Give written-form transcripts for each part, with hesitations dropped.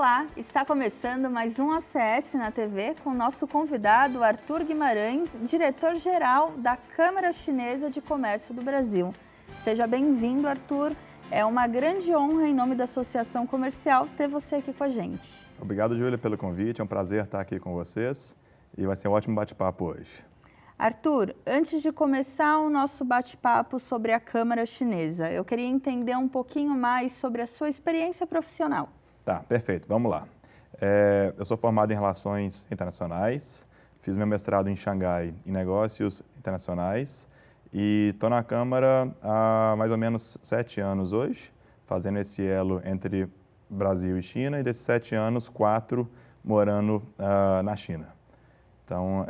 Olá, está começando mais um ACS na TV com o nosso convidado Arthur Guimarães, diretor-geral da Câmara Chinesa de Comércio do Brasil. Seja bem-vindo, Arthur. É uma grande honra, em nome da Associação Comercial, ter você aqui com a gente. Obrigado, Júlia, pelo convite. É um prazer estar aqui com vocês e vai ser um ótimo bate-papo hoje. Arthur, antes de começar o nosso bate-papo sobre a Câmara Chinesa, eu queria entender um pouquinho mais sobre a sua experiência profissional. Tá, perfeito. Vamos lá. Eu sou formado em Relações Internacionais, fiz meu mestrado em Xangai em Negócios Internacionais e estou na Câmara há mais ou menos 7 anos hoje, fazendo esse elo entre Brasil e China, e desses 7 anos, 4 morando na China. Então,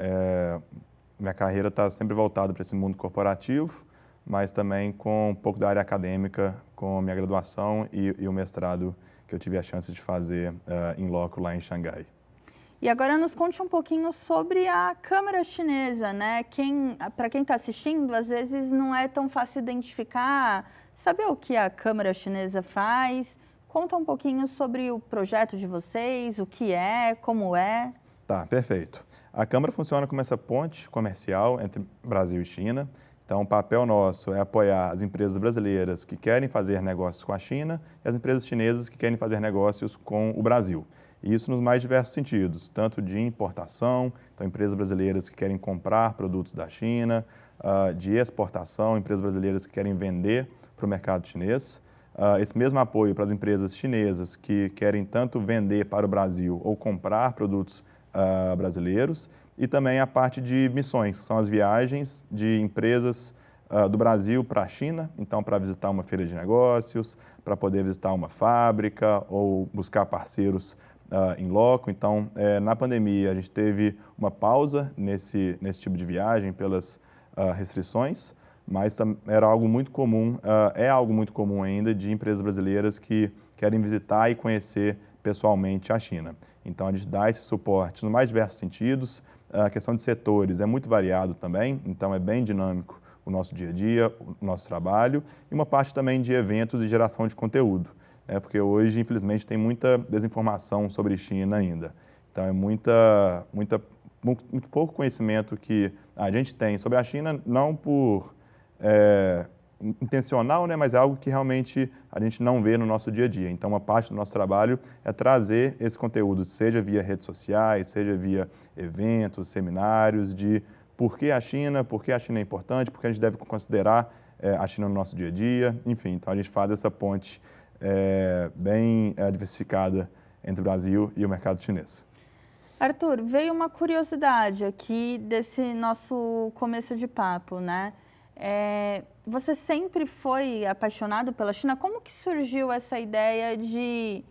minha carreira está sempre voltada para esse mundo corporativo, mas também com um pouco da área acadêmica, com minha graduação e o mestrado que eu tive a chance de fazer em loco lá em Xangai. E agora nos conte um pouquinho sobre a Câmara Chinesa, né? Para quem está assistindo, às vezes não é tão fácil identificar, saber o que a Câmara Chinesa faz. Conta um pouquinho sobre o projeto de vocês, o que é, como é. Tá, perfeito. A Câmara funciona como essa ponte comercial entre Brasil e China. Então, o papel nosso é apoiar as empresas brasileiras que querem fazer negócios com a China e as empresas chinesas que querem fazer negócios com o Brasil. E isso nos mais diversos sentidos, tanto de importação, então empresas brasileiras que querem comprar produtos da China, de exportação, empresas brasileiras que querem vender para o mercado chinês. Esse mesmo apoio para as empresas chinesas que querem tanto vender para o Brasil ou comprar produtos brasileiros, e também a parte de missões, que são as viagens de empresas do Brasil para a China, então para visitar uma feira de negócios, para poder visitar uma fábrica ou buscar parceiros em loco. Então, na pandemia, a gente teve uma pausa nesse tipo de viagem pelas restrições, mas era algo muito comum, é algo muito comum ainda de empresas brasileiras que querem visitar e conhecer pessoalmente a China. Então, a gente dá esse suporte nos mais diversos sentidos. A questão de setores é muito variado também, então é bem dinâmico o nosso dia a dia, o nosso trabalho, e uma parte também de eventos e geração de conteúdo, né? Porque hoje, infelizmente, tem muita desinformação sobre China ainda. Então, é muito pouco conhecimento que a gente tem sobre a China, não por intencional, né, mas é algo que realmente a gente não vê no nosso dia a dia. Então, uma parte do nosso trabalho é trazer esse conteúdo, seja via redes sociais, seja via eventos, seminários, de por que a China é importante, por que a gente deve considerar a China no nosso dia a dia, enfim. Então, a gente faz essa ponte bem diversificada entre o Brasil e o mercado chinês. Arthur, veio uma curiosidade aqui desse nosso começo de papo, né? Você sempre foi apaixonado pela China? Como que surgiu essa ideia de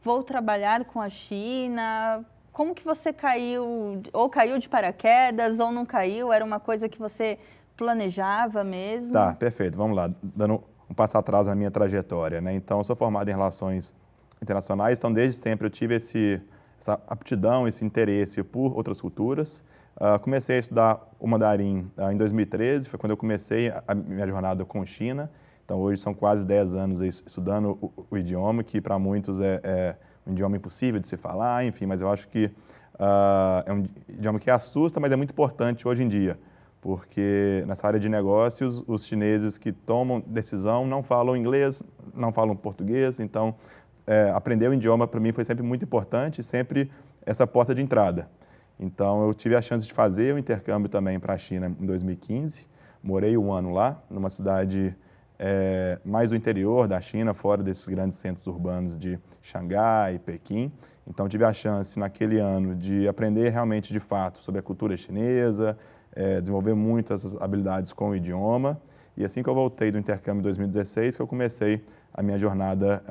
vou trabalhar com a China? Como que você caiu, ou caiu de paraquedas, ou não caiu? Era uma coisa que você planejava mesmo? Tá, perfeito. Vamos lá, dando um passo atrás na minha trajetória, né? Então, eu sou formado em Relações Internacionais, então desde sempre eu tive essa aptidão, esse interesse por outras culturas. Comecei a estudar o mandarim em 2013, foi quando eu comecei a minha jornada com China. Então, hoje são quase 10 anos estudando o idioma, que para muitos é um idioma impossível de se falar, enfim, mas eu acho que é um idioma que assusta, mas é muito importante hoje em dia, porque nessa área de negócios, os chineses que tomam decisão não falam inglês, não falam português, então aprender o idioma para mim foi sempre muito importante, sempre essa porta de entrada. Então, eu tive a chance de fazer o intercâmbio também para a China em 2015. Morei 1 ano lá, numa cidade mais do interior da China, fora desses grandes centros urbanos de Xangai e Pequim. Então, tive a chance, naquele ano, de aprender realmente, de fato, sobre a cultura chinesa, desenvolver muito essas habilidades com o idioma. E assim que eu voltei do intercâmbio em 2016, que eu comecei a minha jornada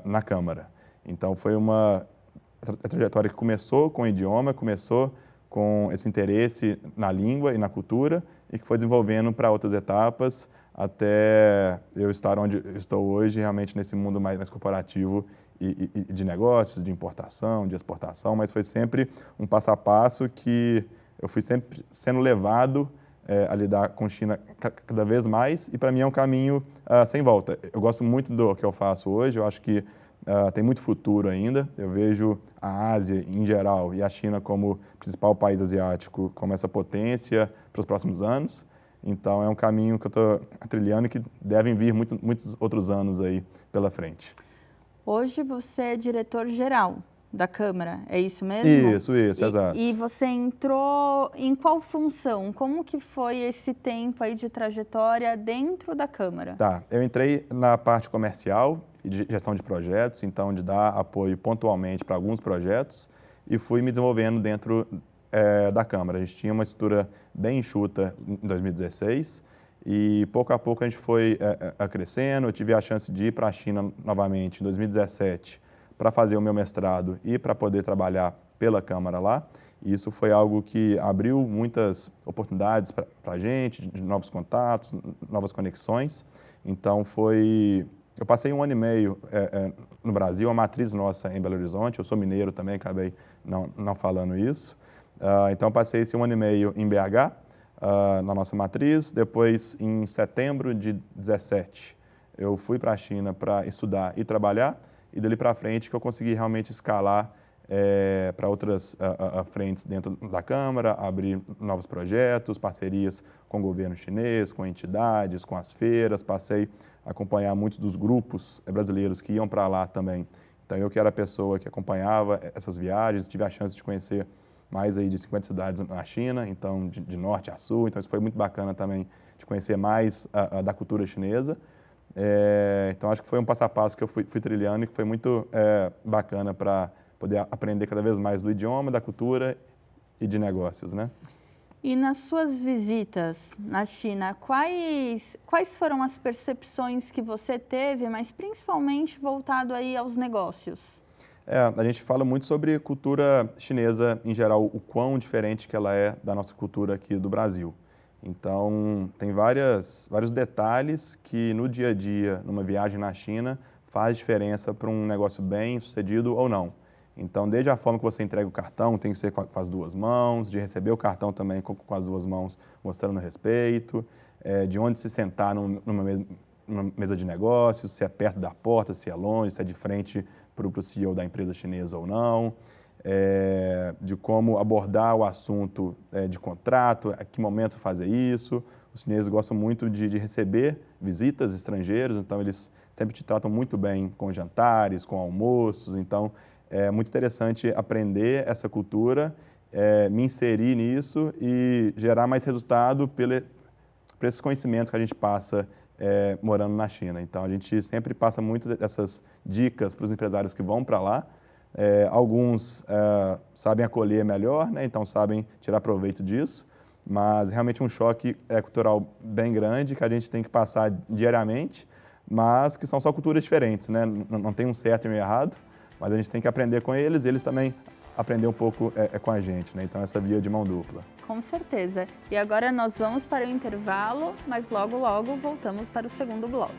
na Câmara. Então, foi a trajetória que começou com o idioma, começou com esse interesse na língua e na cultura e que foi desenvolvendo para outras etapas até eu estar onde eu estou hoje, realmente nesse mundo mais corporativo e de negócios, de importação, de exportação, mas foi sempre um passo a passo que eu fui sempre sendo levado a lidar com China cada vez mais, e para mim é um caminho sem volta. Eu gosto muito do que eu faço hoje, eu acho que tem muito futuro ainda. Eu vejo a Ásia em geral e a China como principal país asiático, como essa potência para os próximos anos. Então é um caminho que eu estou trilhando e que devem vir muitos outros anos aí pela frente. Hoje você é diretor-geral da Câmara, é isso mesmo? Isso, exato. E você entrou em qual função? Como que foi esse tempo aí de trajetória dentro da Câmara? Tá, eu entrei na parte comercial e de gestão de projetos, então de dar apoio pontualmente para alguns projetos e fui me desenvolvendo dentro da Câmara. A gente tinha uma estrutura bem enxuta em 2016 e pouco a pouco a gente foi crescendo. Eu tive a chance de ir para a China novamente em 2017 para fazer o meu mestrado e para poder trabalhar pela Câmara lá. E isso foi algo que abriu muitas oportunidades para a gente, de novos contatos, novas conexões. Então eu passei 1 ano e meio no Brasil, a matriz nossa é em Belo Horizonte. Eu sou mineiro também, acabei não falando isso. Então passei esse 1 ano e meio em BH, na nossa matriz. Depois, em setembro de 2017, eu fui para a China para estudar e trabalhar. E dali para frente que eu consegui realmente escalar para outras frentes dentro da Câmara, abrir novos projetos, parcerias com o governo chinês, com entidades, com as feiras. Passei a acompanhar muitos dos grupos brasileiros que iam para lá também. Então, eu que era a pessoa que acompanhava essas viagens, tive a chance de conhecer mais aí de 50 cidades na China, então de norte a sul. Então, isso foi muito bacana também de conhecer mais da cultura chinesa. Então, acho que foi um passo a passo que eu fui trilhando e que foi muito bacana para poder aprender cada vez mais do idioma, da cultura e de negócios, né? E nas suas visitas na China, quais foram as percepções que você teve, mas principalmente voltado aí aos negócios? A gente fala muito sobre cultura chinesa em geral, o quão diferente que ela é da nossa cultura aqui do Brasil. Então, tem vários detalhes que no dia a dia, numa viagem na China, faz diferença para um negócio bem sucedido ou não. Então, desde a forma que você entrega o cartão, tem que ser com as 2 mãos, de receber o cartão também com as 2 mãos, mostrando respeito, de onde se sentar numa mesa de negócios, se é perto da porta, se é longe, se é de frente para o CEO da empresa chinesa ou não, de como abordar o assunto de contrato, a que momento fazer isso. Os chineses gostam muito de receber visitas estrangeiros, então eles sempre te tratam muito bem com jantares, com almoços. Então, é muito interessante aprender essa cultura, me inserir nisso e gerar mais resultado por esses conhecimentos que a gente passa morando na China. Então, a gente sempre passa muito dessas dicas para os empresários que vão para lá. Alguns sabem acolher melhor, né? Então sabem tirar proveito disso, mas realmente um choque cultural bem grande que a gente tem que passar diariamente, mas que são só culturas diferentes, né? Não tem um certo e um errado, mas a gente tem que aprender com eles e eles também aprender um pouco com a gente, né? Então essa via de mão dupla. Com certeza. E agora nós vamos para o intervalo, mas logo voltamos para o segundo bloco.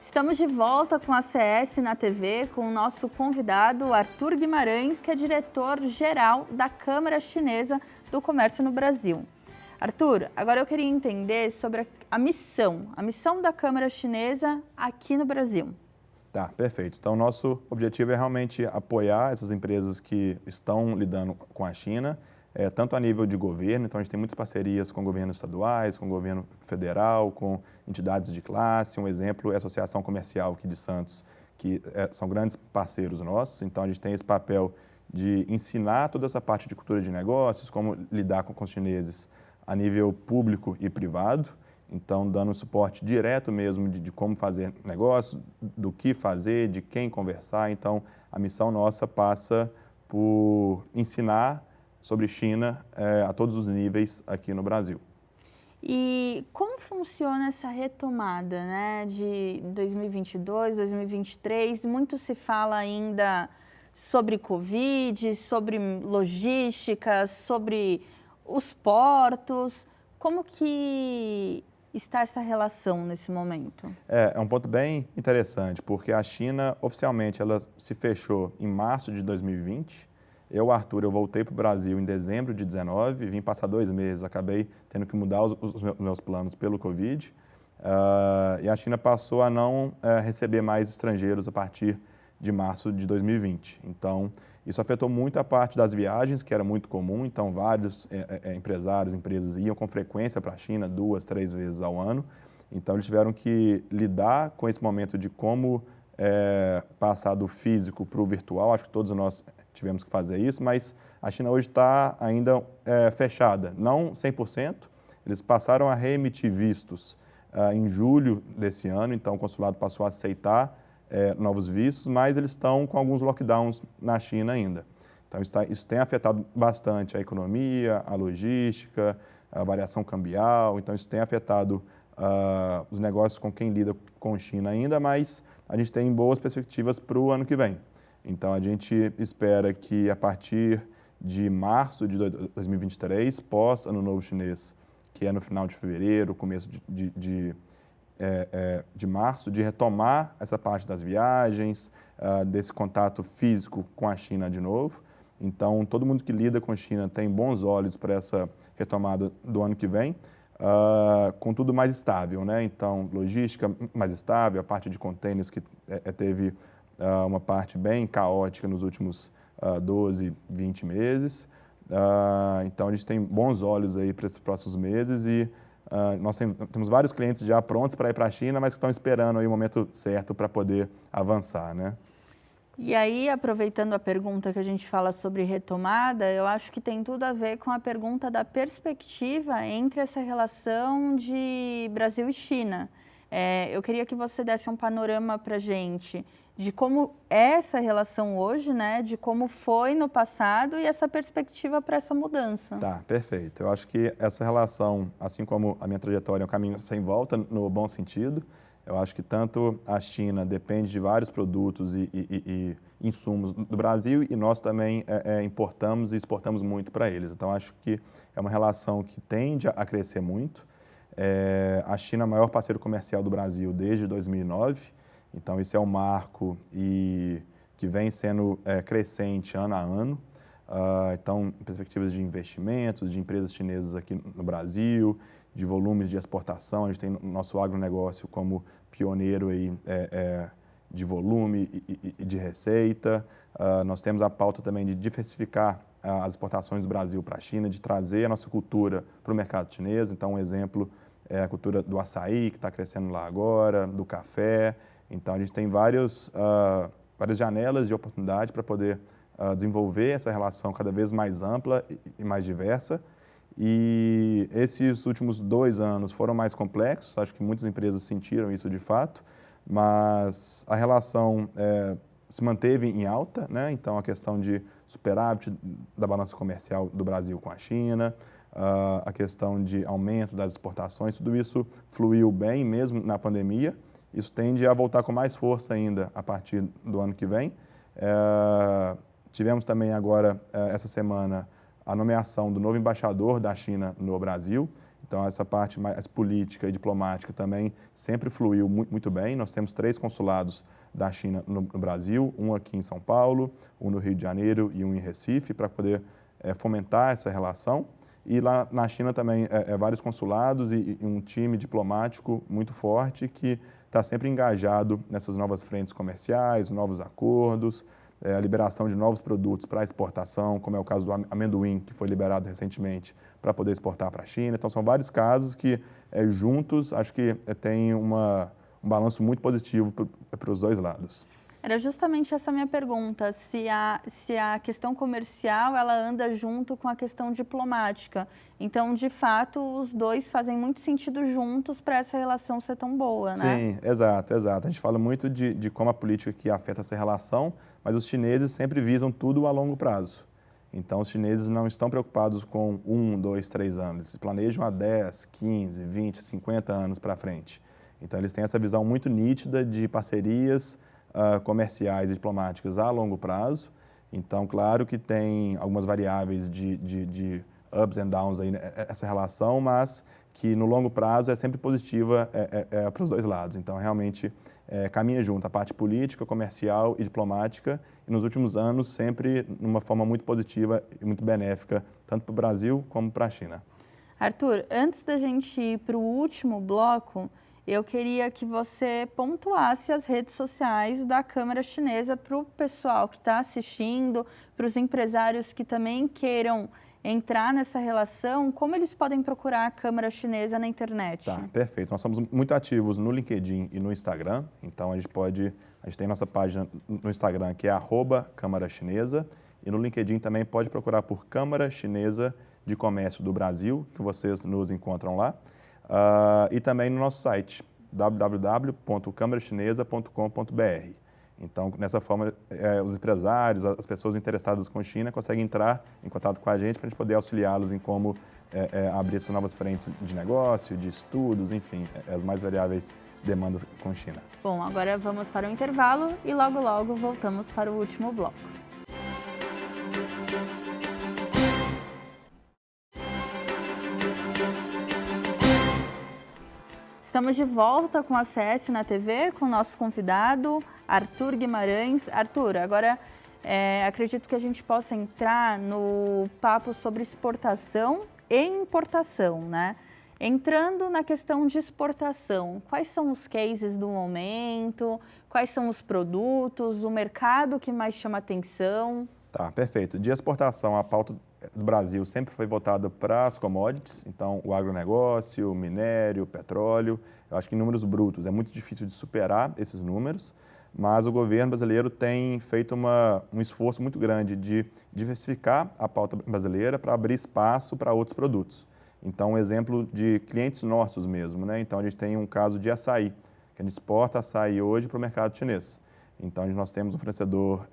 Estamos de volta com a CS na TV, com o nosso convidado Arthur Guimarães, que é diretor-geral da Câmara Chinesa do Comércio no Brasil. Arthur, agora eu queria entender sobre a missão da Câmara Chinesa aqui no Brasil. Tá, perfeito. Então, nosso objetivo é realmente apoiar essas empresas que estão lidando com a China, tanto a nível de governo. Então, a gente tem muitas parcerias com governos estaduais, com o governo federal, com entidades de classe. Um exemplo é a Associação Comercial aqui de Santos, que são grandes parceiros nossos. Então, a gente tem esse papel de ensinar toda essa parte de cultura de negócios, como lidar com os chineses a nível público e privado. Então, dando suporte direto mesmo de como fazer negócio, do que fazer, de quem conversar. Então, a missão nossa passa por ensinar sobre China a todos os níveis aqui no Brasil. E como funciona essa retomada, né, de 2022, 2023? Muito se fala ainda sobre Covid, sobre logística, sobre os portos. Como que está essa relação nesse momento? É um ponto bem interessante, porque a China, oficialmente, ela se fechou em março de 2020. Arthur, eu voltei para o Brasil em dezembro de 19, vim passar 2 meses, acabei tendo que mudar os meus planos pelo Covid. E a China passou a não receber mais estrangeiros a partir de março de 2020. Então, isso afetou muito a parte das viagens, que era muito comum. Então, vários empresários, empresas iam com frequência para a China 2, 3 vezes ao ano. Então, eles tiveram que lidar com esse momento de como passar do físico para o virtual. Acho que todos nós tivemos que fazer isso, mas a China hoje está ainda fechada. Não 100%, eles passaram a reemitir vistos em julho desse ano, então o consulado passou a aceitar novos vistos, mas eles estão com alguns lockdowns na China ainda. Então isso tem afetado bastante a economia, a logística, a variação cambial, então isso tem afetado os negócios com quem lida com a China ainda, mas a gente tem boas perspectivas para o ano que vem. Então a gente espera que a partir de março de 2023, pós Ano Novo Chinês, que é no final de fevereiro, começo de março, de retomar essa parte das viagens, desse contato físico com a China de novo. Então, todo mundo que lida com a China tem bons olhos para essa retomada do ano que vem, com tudo mais estável, né? Então, logística mais estável, a parte de containers que teve uma parte bem caótica nos últimos 12, 20 meses. Então, a gente tem bons olhos aí para esses próximos meses e nós temos vários clientes já prontos para ir para a China, mas que estão esperando aí o momento certo para poder avançar, né? E aí, aproveitando a pergunta que a gente fala sobre retomada, eu acho que tem tudo a ver com a pergunta da perspectiva entre essa relação de Brasil e China. Eu queria que você desse um panorama para a gente de como é essa relação hoje, né? De como foi no passado e essa perspectiva para essa mudança. Tá, perfeito. Eu acho que essa relação, assim como a minha trajetória, é um caminho sem volta, no bom sentido. Eu acho que tanto a China depende de vários produtos e insumos do Brasil e nós também importamos e exportamos muito para eles. Então, acho que é uma relação que tende a crescer muito. A China é o maior parceiro comercial do Brasil desde 2009. Então, isso é um marco que vem sendo crescente ano a ano. Então, perspectivas de investimentos, de empresas chinesas aqui no Brasil, de volumes de exportação. A gente tem o nosso agronegócio como pioneiro aí, de volume e de receita. Nós temos a pauta também de diversificar as exportações do Brasil para a China, de trazer a nossa cultura para o mercado chinês. Então, um exemplo é a cultura do açaí, que está crescendo lá agora, do café. Então, a gente tem várias janelas de oportunidade para poder desenvolver essa relação cada vez mais ampla e mais diversa. E esses últimos 2 anos foram mais complexos, acho que muitas empresas sentiram isso de fato, mas a relação se manteve em alta, né? Então, a questão de superávit da balança comercial do Brasil com a China, a questão de aumento das exportações, tudo isso fluiu bem mesmo na pandemia. Isso tende a voltar com mais força ainda a partir do ano que vem. Tivemos também agora, essa semana, a nomeação do novo embaixador da China no Brasil. Então, essa parte mais política e diplomática também sempre fluiu muito bem. Nós temos 3 consulados da China no Brasil, um aqui em São Paulo, um no Rio de Janeiro e um em Recife, para poder fomentar essa relação. E lá na China também vários consulados e um time diplomático muito forte que está sempre engajado nessas novas frentes comerciais, novos acordos, a liberação de novos produtos para exportação, como é o caso do amendoim, que foi liberado recentemente para poder exportar para a China. Então, são vários casos que, juntos, acho que tem um balanço muito positivo para os 2 lados. Era justamente essa minha pergunta, se a questão comercial ela anda junto com a questão diplomática. Então, de fato, os 2 fazem muito sentido juntos para essa relação ser tão boa, né? Sim, exato. A gente fala muito de como a política que afeta essa relação, mas os chineses sempre visam tudo a longo prazo. Então, os chineses não estão preocupados com 1, 2, 3 anos. Eles planejam a 10, 15, 20, 50 anos para frente. Então, eles têm essa visão muito nítida de parcerias comerciais e diplomáticas a longo prazo. Então, claro que tem algumas variáveis de ups and downs aí, essa relação, mas que no longo prazo é sempre positiva para os dois lados. Então, realmente, caminha junto a parte política, comercial e diplomática, e nos últimos anos sempre numa forma muito positiva e muito benéfica, tanto para o Brasil como para a China. Arthur, antes da gente ir para o último bloco, eu queria que você pontuasse as redes sociais da Câmara Chinesa para o pessoal que está assistindo, para os empresários que também queiram entrar nessa relação, como eles podem procurar a Câmara Chinesa na internet? Tá, perfeito. Nós somos muito ativos no LinkedIn e no Instagram, então a gente tem nossa página no Instagram que é @Câmara Chinesa, e no LinkedIn também pode procurar por Câmara Chinesa de Comércio do Brasil, que vocês nos encontram lá, e também no nosso site, www.camarachinesa.com.br. Então, nessa forma, os empresários, as pessoas interessadas com China conseguem entrar em contato com a gente para a gente poder auxiliá-los em como abrir essas novas frentes de negócio, de estudos, enfim, as mais variáveis demandas com China. Bom, agora vamos para o intervalo e logo, logo voltamos para o último bloco. Estamos de volta com a CS na TV, com o nosso convidado, Arthur Guimarães. Arthur, agora acredito que a gente possa entrar no papo sobre exportação e importação, né? Entrando na questão de exportação, quais são os cases do momento, quais são os produtos, o mercado que mais chama atenção? Tá, perfeito. De exportação, a pauta do Brasil sempre foi voltada para as commodities, então o agronegócio, o minério, o petróleo. Eu acho que em números brutos é muito difícil de superar esses números, mas o governo brasileiro tem feito um esforço muito grande de diversificar a pauta brasileira para abrir espaço para outros produtos. Então, um exemplo de clientes nossos mesmo, né? Então, a gente tem um caso de açaí, que a gente exporta açaí hoje para o mercado chinês. Então, nós temos um fornecedor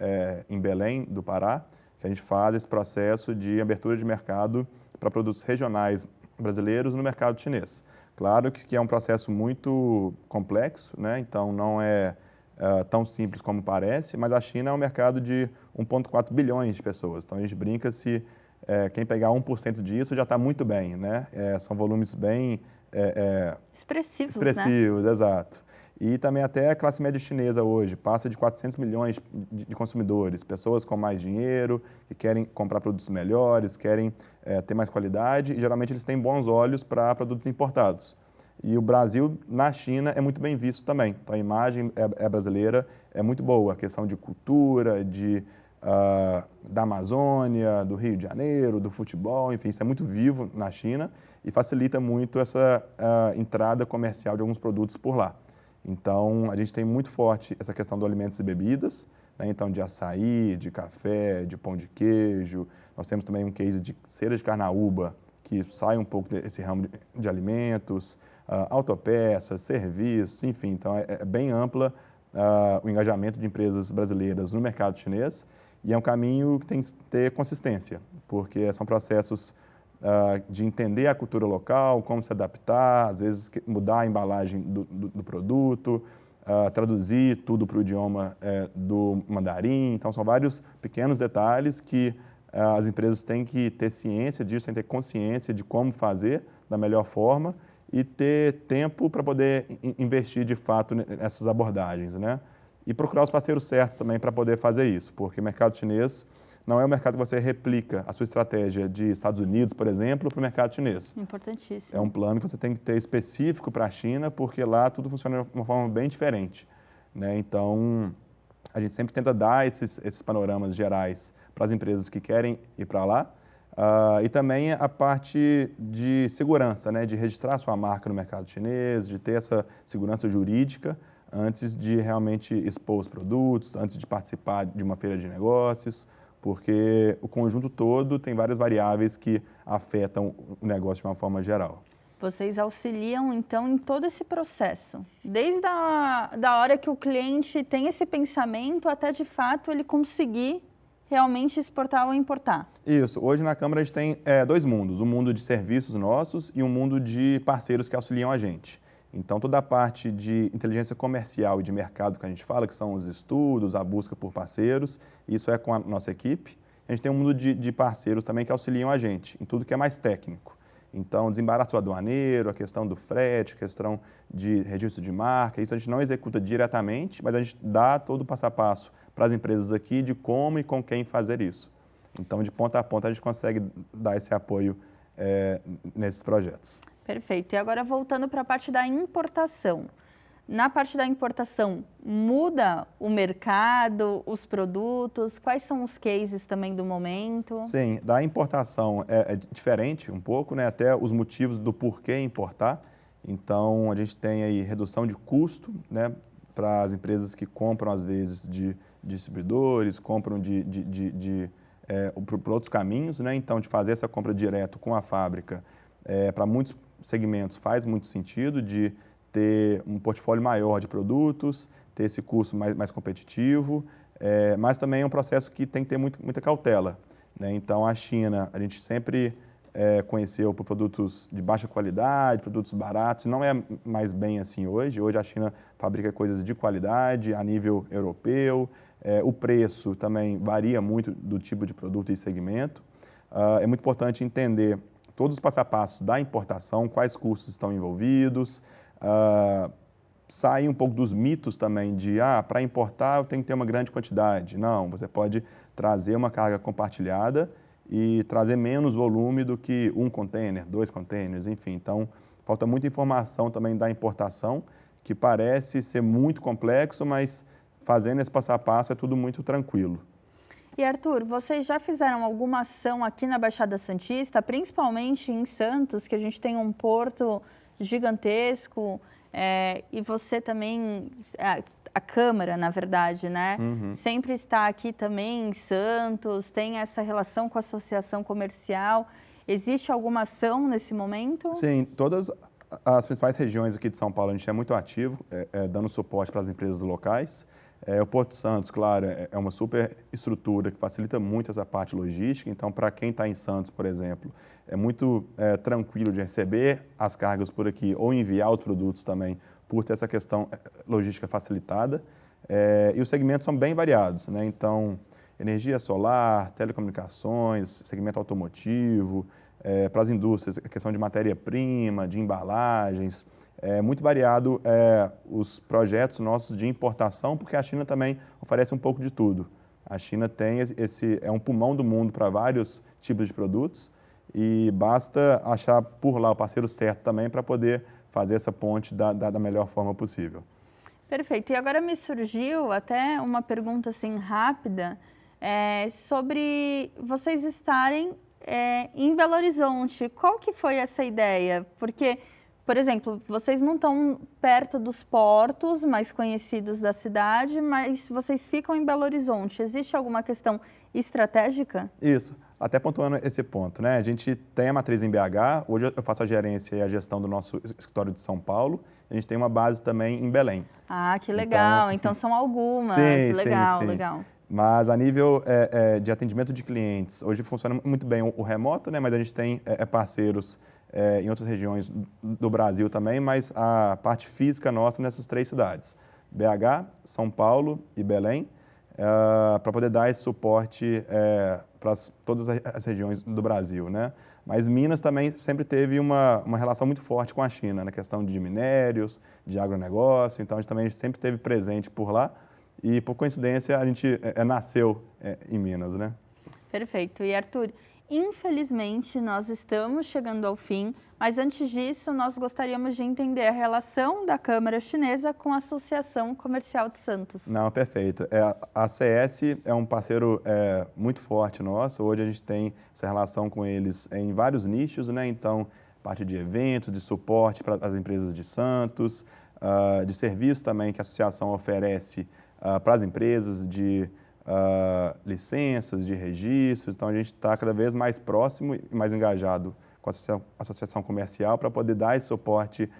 em Belém, do Pará, que a gente faz esse processo de abertura de mercado para produtos regionais brasileiros no mercado chinês. Claro que é um processo muito complexo, né? Então não é tão simples como parece, mas a China é um mercado de 1,4 bilhões de pessoas. Então a gente brinca se quem pegar 1% disso já está muito bem, né? São volumes bem expressivos, né? Exato. E também até a classe média chinesa hoje passa de 400 milhões de consumidores, pessoas com mais dinheiro, que querem comprar produtos melhores, querem ter mais qualidade e geralmente eles têm bons olhos para produtos importados. E o Brasil, na China, é muito bem visto também. Então a imagem brasileira é muito boa, a questão de cultura, da Amazônia, do Rio de Janeiro, do futebol, enfim, isso é muito vivo na China e facilita muito essa entrada comercial de alguns produtos por lá. Então, a gente tem muito forte essa questão do alimentos e bebidas, né? Então, de açaí, de café, de pão de queijo. Nós temos também um case de cera de carnaúba, que sai um pouco desse ramo de alimentos, autopeças, serviços, enfim. Então, é bem ampla o engajamento de empresas brasileiras no mercado chinês e é um caminho que tem que ter consistência, porque são processos de entender a cultura local, como se adaptar, às vezes mudar a embalagem do produto, traduzir tudo para o idioma do mandarim. Então, são vários pequenos detalhes que as empresas têm que ter ciência disso, têm que ter consciência de como fazer da melhor forma e ter tempo para poder investir de fato nessas abordagens, né? E procurar os parceiros certos também para poder fazer isso, porque o mercado chinês não é um mercado que você replica a sua estratégia de Estados Unidos, por exemplo, para o mercado chinês. Importantíssimo. É um plano que você tem que ter específico para a China, porque lá tudo funciona de uma forma bem diferente, né? Então, a gente sempre tenta dar esses panoramas gerais para as empresas que querem ir para lá. E também a parte de segurança, né? De registrar sua marca no mercado chinês, de ter essa segurança jurídica antes de realmente expor os produtos, antes de participar de uma feira de negócios, porque o conjunto todo tem várias variáveis que afetam o negócio de uma forma geral. Vocês auxiliam, então, em todo esse processo, desde da hora que o cliente tem esse pensamento até, de fato, ele conseguir realmente exportar ou importar. Isso. Hoje na Câmara a gente tem dois mundos, um mundo de serviços nossos e um mundo de parceiros que auxiliam a gente. Então, toda a parte de inteligência comercial e de mercado que a gente fala, que são os estudos, a busca por parceiros, isso é com a nossa equipe. A gente tem um mundo de parceiros também que auxiliam a gente em tudo que é mais técnico. Então, desembaraço aduaneiro, a questão do frete, a questão de registro de marca, isso a gente não executa diretamente, mas a gente dá todo o passo a passo para as empresas aqui de como e com quem fazer isso. Então, de ponta a ponta, a gente consegue dar esse apoio nesses projetos. Perfeito. E agora, voltando para a parte da importação. Na parte da importação, muda o mercado, os produtos? Quais são os cases também do momento? Sim, da importação é diferente um pouco, né? Até os motivos do porquê importar. Então, a gente tem aí redução de custo, né? Para as empresas que compram, às vezes, de distribuidores, compram por outros caminhos, né? Então, de fazer essa compra direto com a fábrica, para muitos segmentos faz muito sentido de ter um portfólio maior de produtos, ter esse custo mais competitivo, mas também é um processo que tem que ter muita cautela, né? Então, a China, a gente sempre conheceu por produtos de baixa qualidade, produtos baratos, não é mais bem assim hoje. Hoje a China fabrica coisas de qualidade a nível europeu, o preço também varia muito do tipo de produto e segmento. É muito importante entender todos os passos a passos da importação, quais custos estão envolvidos, sair um pouco dos mitos também de, para importar eu tenho que ter uma grande quantidade. Não, você pode trazer uma carga compartilhada e trazer menos volume do que um container, 2 containers, enfim. Então, falta muita informação também da importação, que parece ser muito complexo, mas fazendo esse passo a passo é tudo muito tranquilo. E Arthur, vocês já fizeram alguma ação aqui na Baixada Santista, principalmente em Santos, que a gente tem um porto gigantesco, e você também, a Câmara, na verdade, né? Sempre está aqui também em Santos, tem essa relação com a associação comercial. Existe alguma ação nesse momento? Sim, todas as principais regiões aqui de São Paulo a gente é muito ativo, dando suporte para as empresas locais. O Porto Santos, claro, é uma super estrutura que facilita muito essa parte logística. Então, para quem está em Santos, por exemplo, é muito tranquilo de receber as cargas por aqui ou enviar os produtos também por ter essa questão logística facilitada. E os segmentos são bem variados, né? Então, energia solar, telecomunicações, segmento automotivo, para as indústrias, a questão de matéria-prima, de embalagens. É muito variado os projetos nossos de importação, porque a China também oferece um pouco de tudo. A China tem é um pulmão do mundo para vários tipos de produtos e basta achar por lá o parceiro certo também para poder fazer essa ponte da melhor forma possível. Perfeito. E agora me surgiu até uma pergunta assim rápida sobre vocês estarem em Belo Horizonte. Qual que foi essa ideia? Porque, por exemplo, vocês não estão perto dos portos mais conhecidos da cidade, mas vocês ficam em Belo Horizonte. Existe alguma questão estratégica? Isso. Até pontuando esse ponto, né? A gente tem a matriz em BH, hoje eu faço a gerência e a gestão do nosso escritório de São Paulo. A gente tem uma base também em Belém. Ah, que legal. Então são algumas. Sim, legal, sim. legal. Mas a nível de atendimento de clientes, hoje funciona muito bem o remoto, né? Mas a gente tem parceiros em outras regiões do Brasil também, mas a parte física nossa nessas 3 cidades, BH, São Paulo e Belém, para poder dar esse suporte para todas as regiões do Brasil, né? Mas Minas também sempre teve uma relação muito forte com a China, na questão de minérios, de agronegócio, então a gente sempre esteve presente por lá e, por coincidência, a gente nasceu em Minas, né? Perfeito. E, Arthur, infelizmente, nós estamos chegando ao fim, mas antes disso, nós gostaríamos de entender a relação da Câmara Chinesa com a Associação Comercial de Santos. Não, perfeito. A CS é um parceiro muito forte nosso. Hoje a gente tem essa relação com eles em vários nichos, né? Então, parte de eventos, de suporte para as empresas de Santos, de serviço também que a associação oferece para as empresas, de licenças, de registros. Então, a gente está cada vez mais próximo e mais engajado com a associação comercial para poder dar esse suporte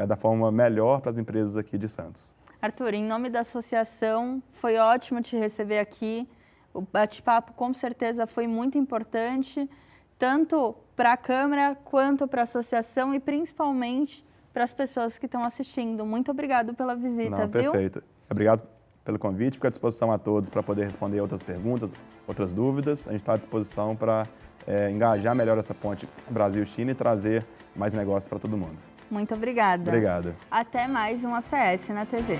da forma melhor para as empresas aqui de Santos. Arthur, em nome da associação, foi ótimo te receber aqui. O bate-papo, com certeza, foi muito importante, tanto para a Câmara quanto para a associação e principalmente para as pessoas que estão assistindo. Muito obrigado pela visita, Não, perfeito. Obrigado pelo convite. Fico à disposição a todos para poder responder outras perguntas, outras dúvidas. A gente está à disposição para engajar melhor essa ponte Brasil-China e trazer mais negócios para todo mundo. Muito obrigada. Obrigado. Até mais um ACS na TV.